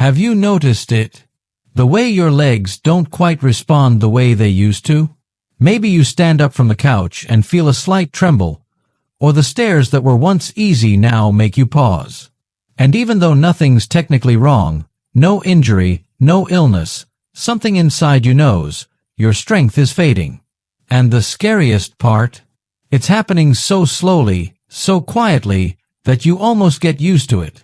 Have you noticed it? The way your legs don't quite respond the way they used to? Maybe you stand up from the couch and feel a slight tremble, or the stairs that were once easy now make you pause. And even though nothing's technically wrong, no injury, no illness, something inside you knows, your strength is fading. And the scariest part? It's happening so slowly, so quietly, that you almost get used to it.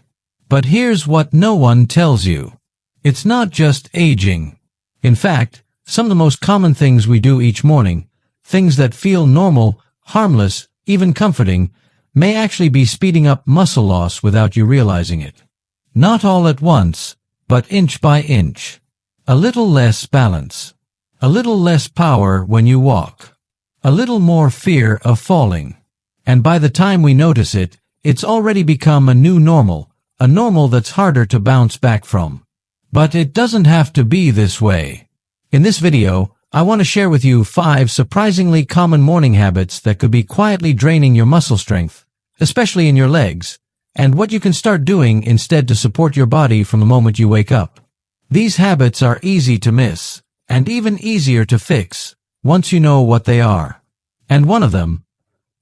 But here's what no one tells you. It's not just aging. In fact, some of the most common things we do each morning, things that feel normal, harmless, even comforting, may actually be speeding up muscle loss without you realizing it. Not all at once, but inch by inch. A little less balance. A little less power when you walk. A little more fear of falling. And by the time we notice it, it's already become a new normal, a normal that's harder to bounce back from. But it doesn't have to be this way. In this video, I want to share with you 5 surprisingly common morning habits that could be quietly draining your muscle strength, especially in your legs, and what you can start doing instead to support your body from the moment you wake up. These habits are easy to miss, and even easier to fix, once you know what they are. And one of them,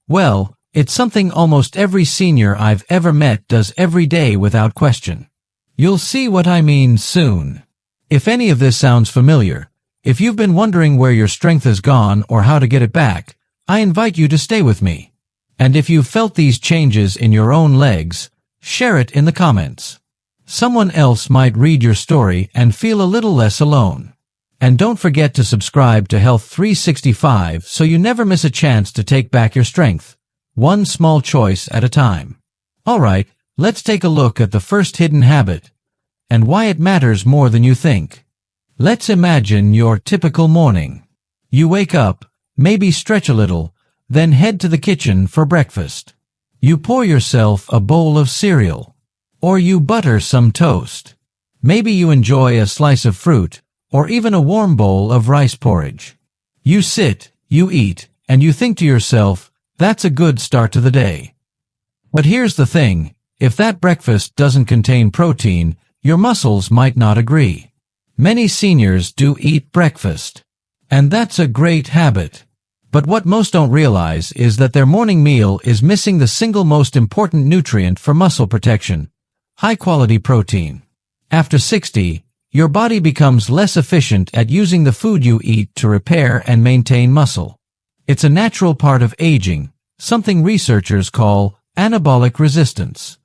well, it's something almost every senior I've ever met does every day without question. You'll see what I mean soon. If any of this sounds familiar, if you've been wondering where your strength has gone or how to get it back, I invite you to stay with me. And if you've felt these changes in your own legs, share it in the comments. Someone else might read your story and feel a little less alone. And don't forget to subscribe to Health 365 so you never miss a chance to take back your strength, one small choice at a time. Alright, let's take a look at the first hidden habit, and why it matters more than you think. Let's imagine your typical morning. You wake up, maybe stretch a little, then head to the kitchen for breakfast. You pour yourself a bowl of cereal, or you butter some toast. Maybe you enjoy a slice of fruit, or even a warm bowl of rice porridge. You sit, you eat, and you think to yourself, that's a good start to the day. But here's the thing, if that breakfast doesn't contain protein, your muscles might not agree. Many seniors do eat breakfast, and that's a great habit. But what most don't realize is that their morning meal is missing the single most important nutrient for muscle protection, high-quality protein. After 60, your body becomes less efficient at using the food you eat to repair and maintain muscle. It's a natural part of aging, something researchers call anabolic resistance.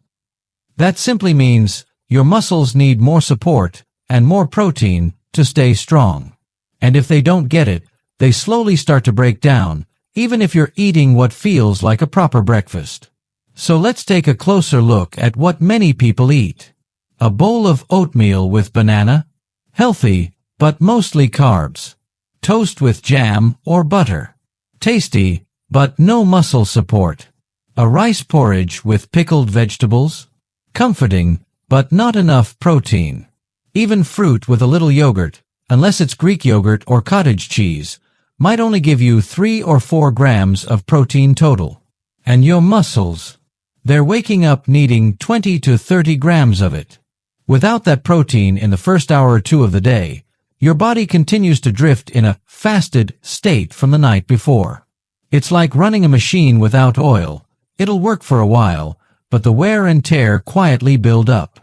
That simply means your muscles need more support and more protein to stay strong. And if they don't get it, they slowly start to break down, even if you're eating what feels like a proper breakfast. So let's take a closer look at what many people eat. A bowl of oatmeal with banana? Healthy, but mostly carbs. Toast with jam or butter? Tasty, but no muscle support. A rice porridge with pickled vegetables? Comforting, but not enough protein. Even fruit with a little yogurt, unless it's Greek yogurt or cottage cheese, might only give you 3 or 4 grams of protein total. And your muscles, they're waking up needing 20 to 30 grams of it. Without that protein in the first hour or 2 of the day, your body continues to drift in a fasted state from the night before. It's like running a machine without oil. It'll work for a while, but the wear and tear quietly build up.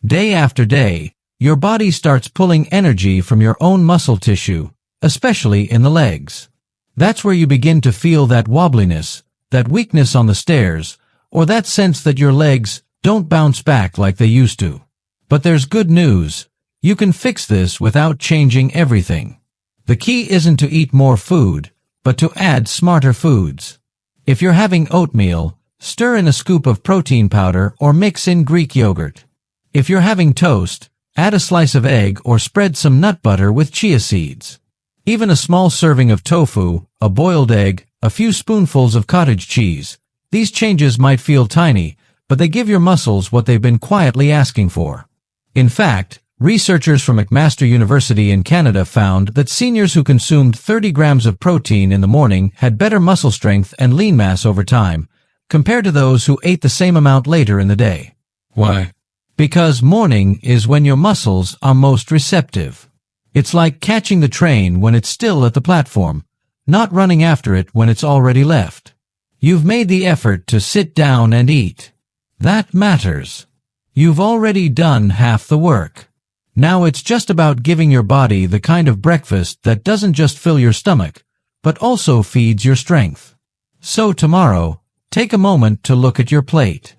Day after day, your body starts pulling energy from your own muscle tissue, especially in the legs. That's where you begin to feel that wobbliness, that weakness on the stairs, or that sense that your legs don't bounce back like they used to. But there's good news. You can fix this without changing everything. The key isn't to eat more food, but to add smarter foods. If you're having oatmeal, stir in a scoop of protein powder or mix in Greek yogurt. If you're having toast, add a slice of egg or spread some nut butter with chia seeds. Even a small serving of tofu, a boiled egg, a few spoonfuls of cottage cheese. These changes might feel tiny, but they give your muscles what they've been quietly asking for. In fact, researchers from McMaster University in Canada found that seniors who consumed 30 grams of protein in the morning had better muscle strength and lean mass over time, compared to those who ate the same amount later in the day. Why? Because morning is when your muscles are most receptive. It's like catching the train when it's still at the platform, not running after it when it's already left. You've made the effort to sit down and eat. That matters. You've already done half the work. Now it's just about giving your body the kind of breakfast that doesn't just fill your stomach, but also feeds your strength. So tomorrow, take a moment to look at your plate.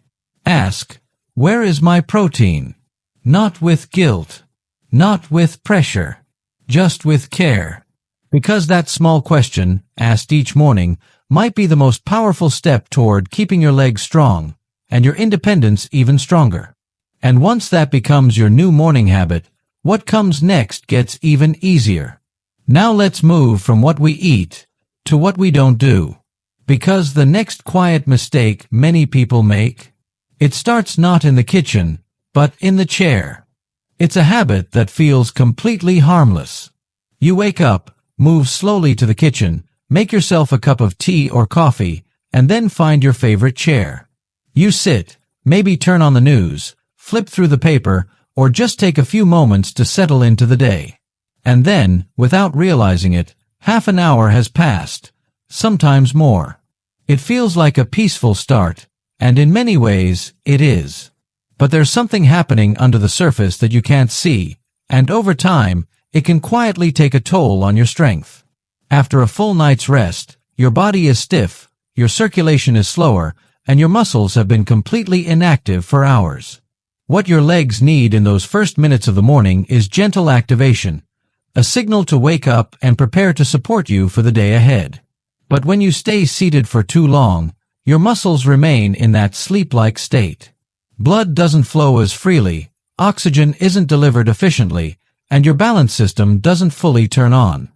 Ask, where is my protein? Not with guilt. Not with pressure. Just with care. Because that small question, asked each morning, might be the most powerful step toward keeping your legs strong and your independence even stronger. And once that becomes your new morning habit, what comes next gets even easier. Now let's move from what we eat to what we don't do. Because the next quiet mistake many people make, it starts not in the kitchen, but in the chair. It's a habit that feels completely harmless. You wake up, move slowly to the kitchen, make yourself a cup of tea or coffee, and then find your favorite chair. You sit, maybe turn on the news, flip through the paper, or just take a few moments to settle into the day. And then, without realizing it, half an hour has passed, sometimes more. It feels like a peaceful start, and in many ways, it is. But there's something happening under the surface that you can't see, and over time, it can quietly take a toll on your strength. After a full night's rest, your body is stiff, your circulation is slower, and your muscles have been completely inactive for hours. What your legs need in those first minutes of the morning is gentle activation, a signal to wake up and prepare to support you for the day ahead. But when you stay seated for too long, your muscles remain in that sleep-like state. Blood doesn't flow as freely, oxygen isn't delivered efficiently, and your balance system doesn't fully turn on.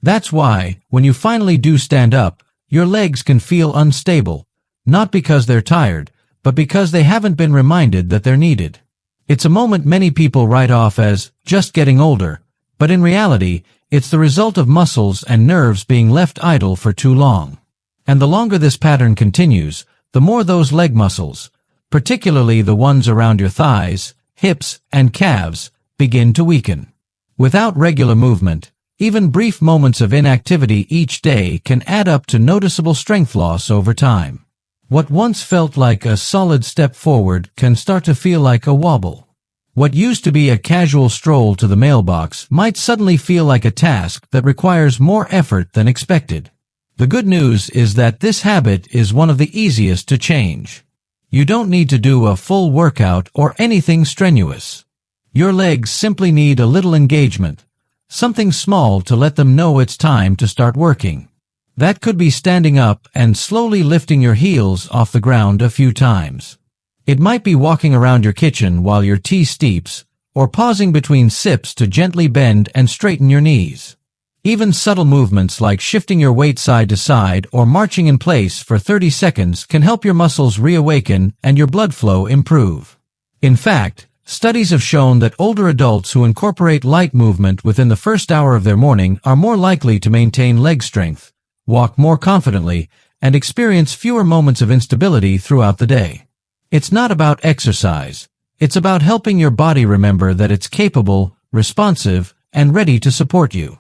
That's why, when you finally do stand up, your legs can feel unstable, not because they're tired, but because they haven't been reminded that they're needed. It's a moment many people write off as just getting older, but in reality, it's the result of muscles and nerves being left idle for too long. And the longer this pattern continues, the more those leg muscles, particularly the ones around your thighs, hips, and calves, begin to weaken. Without regular movement, even brief moments of inactivity each day can add up to noticeable strength loss over time. What once felt like a solid step forward can start to feel like a wobble. What used to be a casual stroll to the mailbox might suddenly feel like a task that requires more effort than expected. The good news is that this habit is one of the easiest to change. You don't need to do a full workout or anything strenuous. Your legs simply need a little engagement, something small to let them know it's time to start working. That could be standing up and slowly lifting your heels off the ground a few times. It might be walking around your kitchen while your tea steeps, or pausing between sips to gently bend and straighten your knees. Even subtle movements like shifting your weight side to side or marching in place for 30 seconds can help your muscles reawaken and your blood flow improve. In fact, studies have shown that older adults who incorporate light movement within the first hour of their morning are more likely to maintain leg strength, walk more confidently, and experience fewer moments of instability throughout the day. It's not about exercise. It's about helping your body remember that it's capable, responsive, and ready to support you.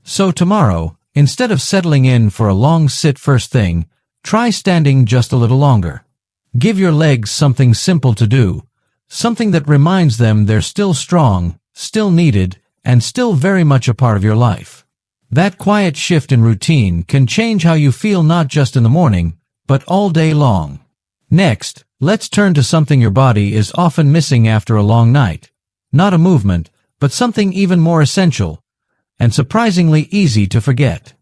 So tomorrow, instead of settling in for a long sit first thing, try standing just a little longer. Give your legs something simple to do, something that reminds them they're still strong, still needed, and still very much a part of your life. That quiet shift in routine can change how you feel not just in the morning, but all day long. Next, let's turn to something your body is often missing after a long night. Not a movement, but something even more essential, and surprisingly easy to forget.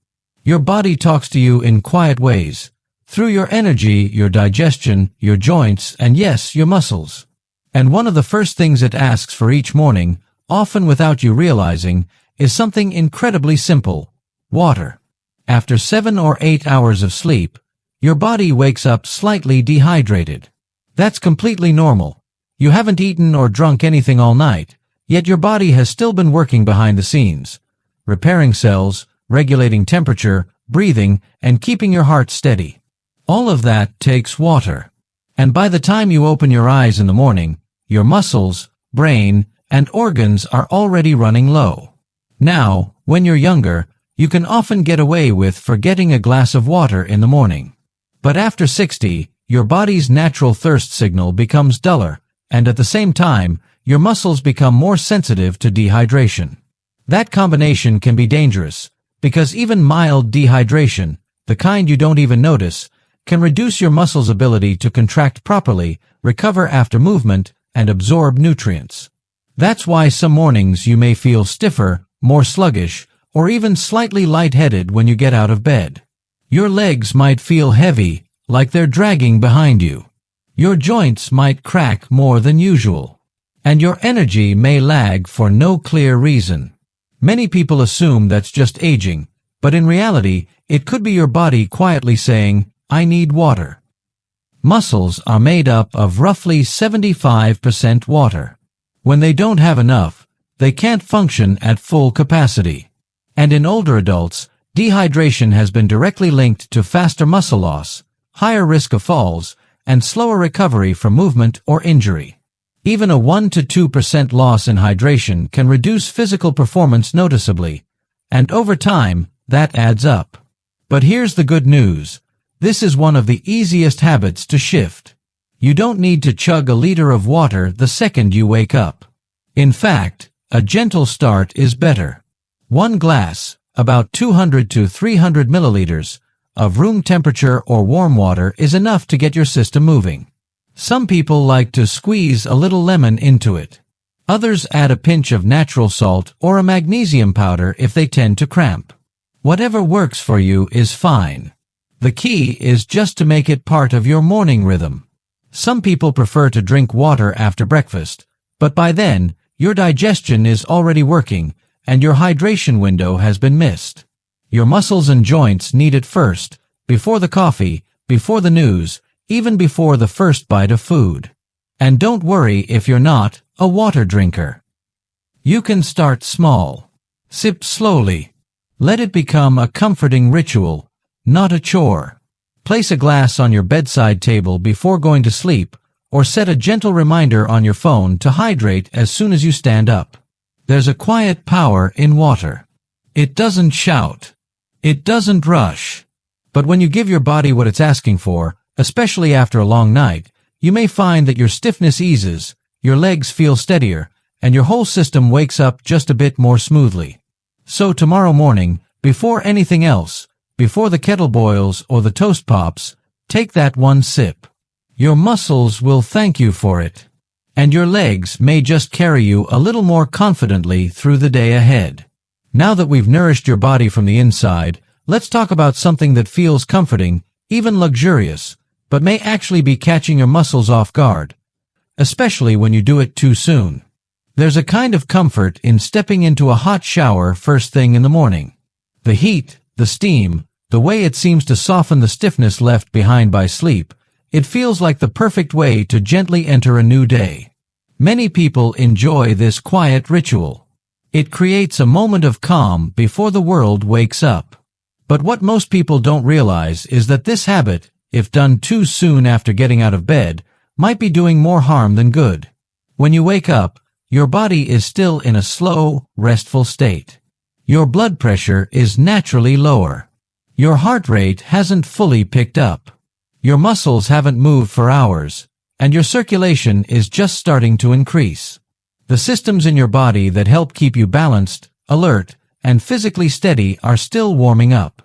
Your body talks to you in quiet ways, through your energy, your digestion, your joints, and yes, your muscles. And one of the first things it asks for each morning, often without you realizing, is something incredibly simple: water. After 7 or 8 hours of sleep, your body wakes up slightly dehydrated. That's completely normal. You haven't eaten or drunk anything all night, yet your body has still been working behind the scenes, repairing cells, regulating temperature, breathing, and keeping your heart steady. All of that takes water. And by the time you open your eyes in the morning, your muscles, brain, and organs are already running low. Now, when you're younger, you can often get away with forgetting a glass of water in the morning. But after 60, your body's natural thirst signal becomes duller, and at the same time, your muscles become more sensitive to dehydration. That combination can be dangerous, because even mild dehydration, the kind you don't even notice, can reduce your muscles' ability to contract properly, recover after movement, and absorb nutrients. That's why some mornings you may feel stiffer, more sluggish, or even slightly lightheaded when you get out of bed. Your legs might feel heavy, like they're dragging behind you. Your joints might crack more than usual. And your energy may lag for no clear reason. Many people assume that's just aging, but in reality, it could be your body quietly saying, "I need water." Muscles are made up of roughly 75% water. When they don't have enough, they can't function at full capacity. And in older adults, dehydration has been directly linked to faster muscle loss, higher risk of falls, and slower recovery from movement or injury. Even a 1 to 2% loss in hydration can reduce physical performance noticeably, and over time, that adds up. But here's the good news. This is one of the easiest habits to shift. You don't need to chug a liter of water the second you wake up. In fact, a gentle start is better. One glass, about 200 to 300 milliliters, of room temperature or warm water is enough to get your system moving. Some people like to squeeze a little lemon into it. Others add a pinch of natural salt or a magnesium powder if they tend to cramp. Whatever works for you is fine. The key is just to make it part of your morning rhythm. Some people prefer to drink water after breakfast, but by then, your digestion is already working and your hydration window has been missed. Your muscles and joints need it first, before the coffee, before the news, even before the first bite of food. And don't worry if you're not a water drinker. You can start small. Sip slowly. Let it become a comforting ritual, not a chore. Place a glass on your bedside table before going to sleep, or set a gentle reminder on your phone to hydrate as soon as you stand up. There's a quiet power in water. It doesn't shout. It doesn't rush. But when you give your body what it's asking for, especially after a long night, you may find that your stiffness eases, your legs feel steadier, and your whole system wakes up just a bit more smoothly. So tomorrow morning, before anything else, before the kettle boils or the toast pops, take that one sip. Your muscles will thank you for it. And your legs may just carry you a little more confidently through the day ahead. Now that we've nourished your body from the inside, let's talk about something that feels comforting, even luxurious, but may actually be catching your muscles off guard, especially when you do it too soon. There's a kind of comfort in stepping into a hot shower first thing in the morning. The heat, the steam, the way it seems to soften the stiffness left behind by sleep, it feels like the perfect way to gently enter a new day. Many people enjoy this quiet ritual. It creates a moment of calm before the world wakes up. But what most people don't realize is that this habit, if done too soon after getting out of bed, might be doing more harm than good. When you wake up, your body is still in a slow, restful state. Your blood pressure is naturally lower. Your heart rate hasn't fully picked up. Your muscles haven't moved for hours, and your circulation is just starting to increase. The systems in your body that help keep you balanced, alert, and physically steady are still warming up.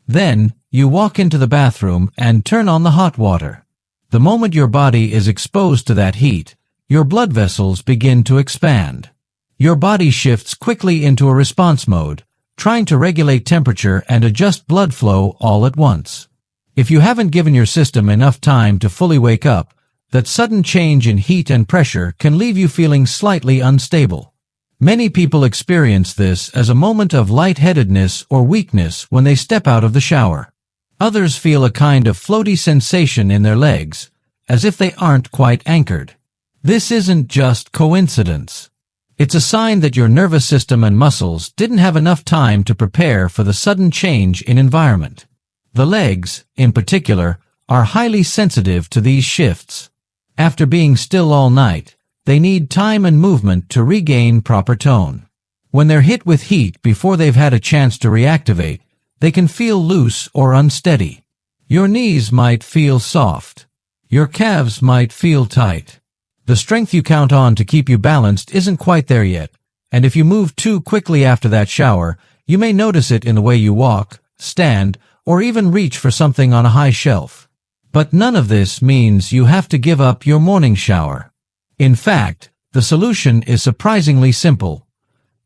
Then, you walk into the bathroom and turn on the hot water. The moment your body is exposed to that heat, your blood vessels begin to expand. Your body shifts quickly into a response mode, trying to regulate temperature and adjust blood flow all at once. If you haven't given your system enough time to fully wake up, that sudden change in heat and pressure can leave you feeling slightly unstable. Many people experience this as a moment of lightheadedness or weakness when they step out of the shower. Others feel a kind of floaty sensation in their legs, as if they aren't quite anchored. This isn't just coincidence. It's a sign that your nervous system and muscles didn't have enough time to prepare for the sudden change in environment. The legs, in particular, are highly sensitive to these shifts. After being still all night, they need time and movement to regain proper tone. When they're hit with heat before they've had a chance to reactivate, they can feel loose or unsteady. Your knees might feel soft. Your calves might feel tight. The strength you count on to keep you balanced isn't quite there yet, and if you move too quickly after that shower, you may notice it in the way you walk, stand, or even reach for something on a high shelf. But none of this means you have to give up your morning shower. In fact, the solution is surprisingly simple.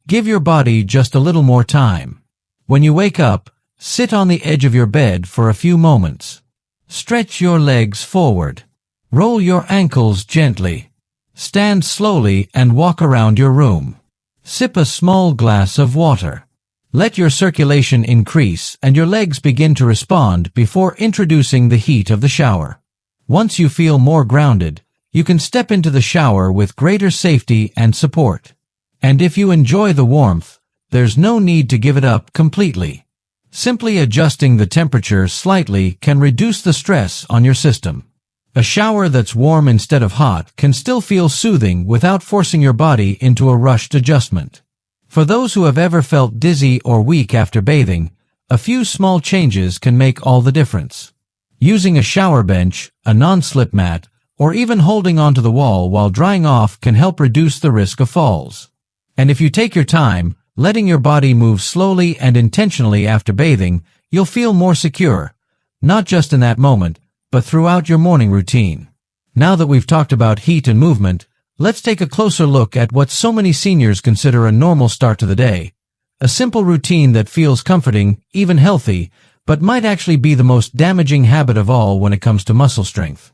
Give your body just a little more time. When you wake up, sit on the edge of your bed for a few moments. Stretch your legs forward. Roll your ankles gently. Stand slowly and walk around your room. Sip a small glass of water. Let your circulation increase and your legs begin to respond before introducing the heat of the shower. Once you feel more grounded, you can step into the shower with greater safety and support. And if you enjoy the warmth, there's no need to give it up completely. Simply adjusting the temperature slightly can reduce the stress on your system. A shower that's warm instead of hot can still feel soothing without forcing your body into a rushed adjustment. For those who have ever felt dizzy or weak after bathing, a few small changes can make all the difference. Using a shower bench, a non-slip mat, or even holding onto the wall while drying off can help reduce the risk of falls. And if you take your time, letting your body move slowly and intentionally after bathing, you'll feel more secure, not just in that moment, but throughout your morning routine. Now that we've talked about heat and movement, let's take a closer look at what so many seniors consider a normal start to the day. A simple routine that feels comforting, even healthy, but might actually be the most damaging habit of all when it comes to muscle strength.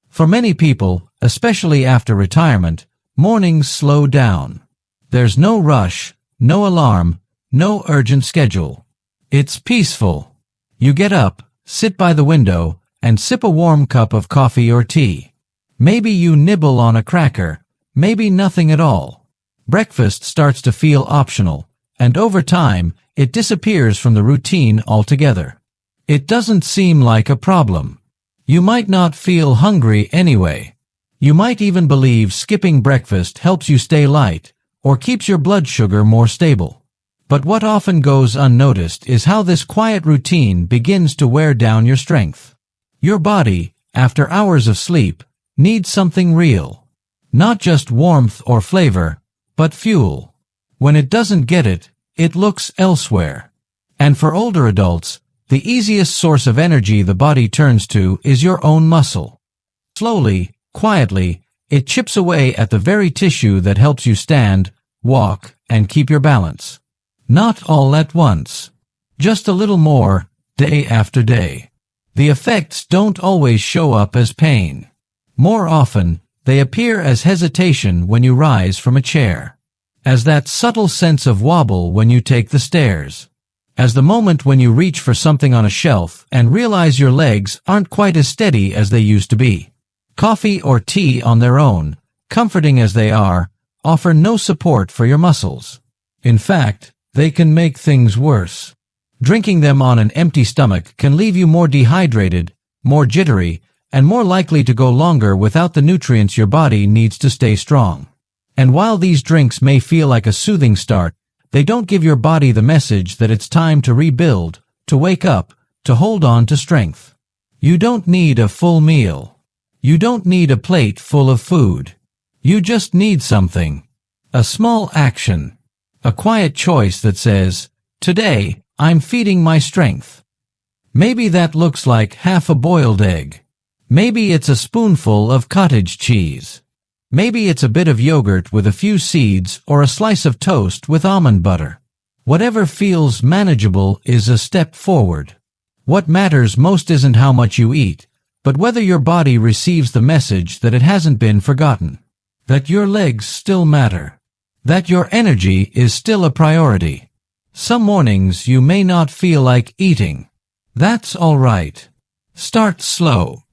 For many people, especially after retirement, mornings slow down. There's no rush, no alarm, no urgent schedule. It's peaceful. You get up, sit by the window, and sip a warm cup of coffee or tea. Maybe you nibble on a cracker, maybe nothing at all. Breakfast starts to feel optional, and over time, it disappears from the routine altogether. It doesn't seem like a problem. You might not feel hungry anyway. You might even believe skipping breakfast helps you stay light, or keeps your blood sugar more stable. But what often goes unnoticed is how this quiet routine begins to wear down your strength. Your body, after hours of sleep, needs something real. Not just warmth or flavor, but fuel. When it doesn't get it, it looks elsewhere. And for older adults, the easiest source of energy the body turns to is your own muscle. Slowly, quietly, it chips away at the very tissue that helps you stand, walk, and keep your balance. Not all at once. Just a little more, day after day. The effects don't always show up as pain. More often, they appear as hesitation when you rise from a chair, as that subtle sense of wobble when you take the stairs, as the moment when you reach for something on a shelf and realize your legs aren't quite as steady as they used to be. Coffee or tea on their own, comforting as they are, offer no support for your muscles. In fact, they can make things worse. Drinking them on an empty stomach can leave you more dehydrated, more jittery, and more likely to go longer without the nutrients your body needs to stay strong. And while these drinks may feel like a soothing start, they don't give your body the message that it's time to rebuild, to wake up, to hold on to strength. You don't need a full meal. You don't need a plate full of food. You just need something. A small action. A quiet choice that says, "Today, I'm feeding my strength." Maybe that looks like half a boiled egg. Maybe it's a spoonful of cottage cheese. Maybe it's a bit of yogurt with a few seeds or a slice of toast with almond butter. Whatever feels manageable is a step forward. What matters most isn't how much you eat, but whether your body receives the message that it hasn't been forgotten, that your legs still matter, that your energy is still a priority. Some mornings you may not feel like eating. That's all right. Start slow.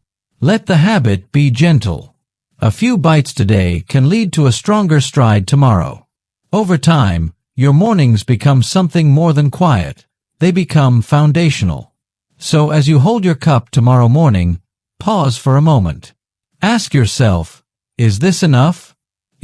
Let the habit be gentle. A few bites today can lead to a stronger stride tomorrow. Over time, your mornings become something more than quiet. They become foundational. So as you hold your cup tomorrow morning, pause for a moment. Ask yourself, is this enough?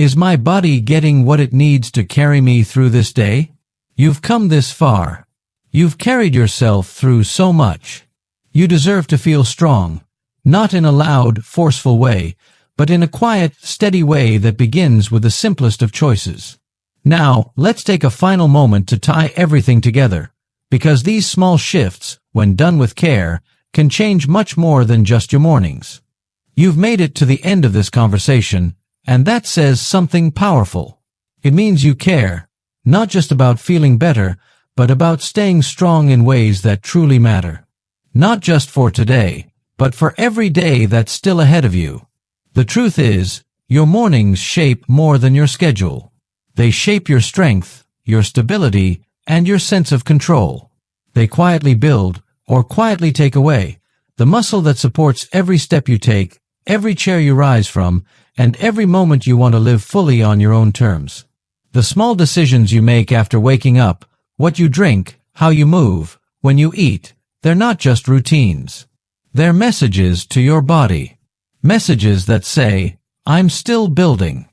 Is my body getting what it needs to carry me through this day? You've come this far. You've carried yourself through so much. You deserve to feel strong, not in a loud, forceful way, but in a quiet, steady way that begins with the simplest of choices. Now, let's take a final moment to tie everything together, because these small shifts, when done with care, can change much more than just your mornings. You've made it to the end of this conversation, and that says something powerful. It means you care, not just about feeling better, but about staying strong in ways that truly matter. Not just for today, but for every day that's still ahead of you. The truth is, your mornings shape more than your schedule. They shape your strength, your stability, and your sense of control. They quietly build, or quietly take away, the muscle that supports every step you take, every chair you rise from, and every moment you want to live fully on your own terms. The small decisions you make after waking up, what you drink, how you move, when you eat, they're not just routines. They're messages to your body. Messages that say, I'm still building.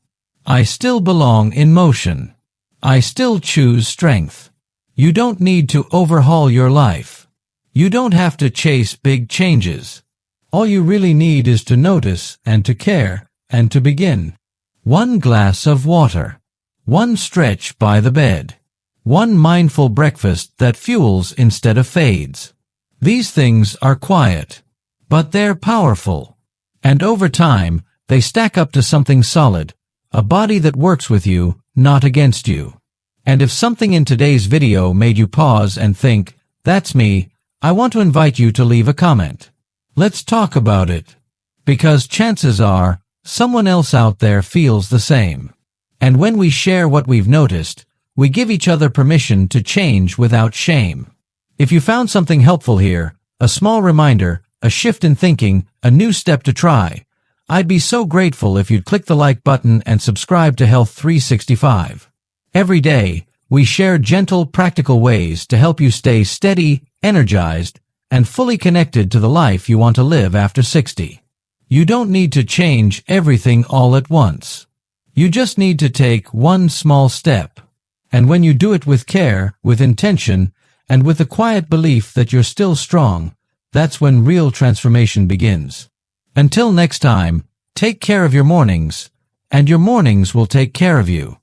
I still belong in motion. I still choose strength. You don't need to overhaul your life. You don't have to chase big changes. All you really need is to notice and to care and to begin. One glass of water. One stretch by the bed. One mindful breakfast that fuels instead of fades. These things are quiet, but they're powerful. And over time, they stack up to something solid, a body that works with you, not against you. And if something in today's video made you pause and think, that's me, I want to invite you to leave a comment. Let's talk about it. Because chances are, someone else out there feels the same. And when we share what we've noticed, we give each other permission to change without shame. If you found something helpful here, a small reminder, a shift in thinking, a new step to try, I'd be so grateful if you'd click the like button and subscribe to Health 365. Every day, we share gentle, practical ways to help you stay steady, energized, and fully connected to the life you want to live after 60. You don't need to change everything all at once. You just need to take one small step. And when you do it with care, with intention, and with the quiet belief that you're still strong, that's when real transformation begins. Until next time, take care of your mornings, and your mornings will take care of you.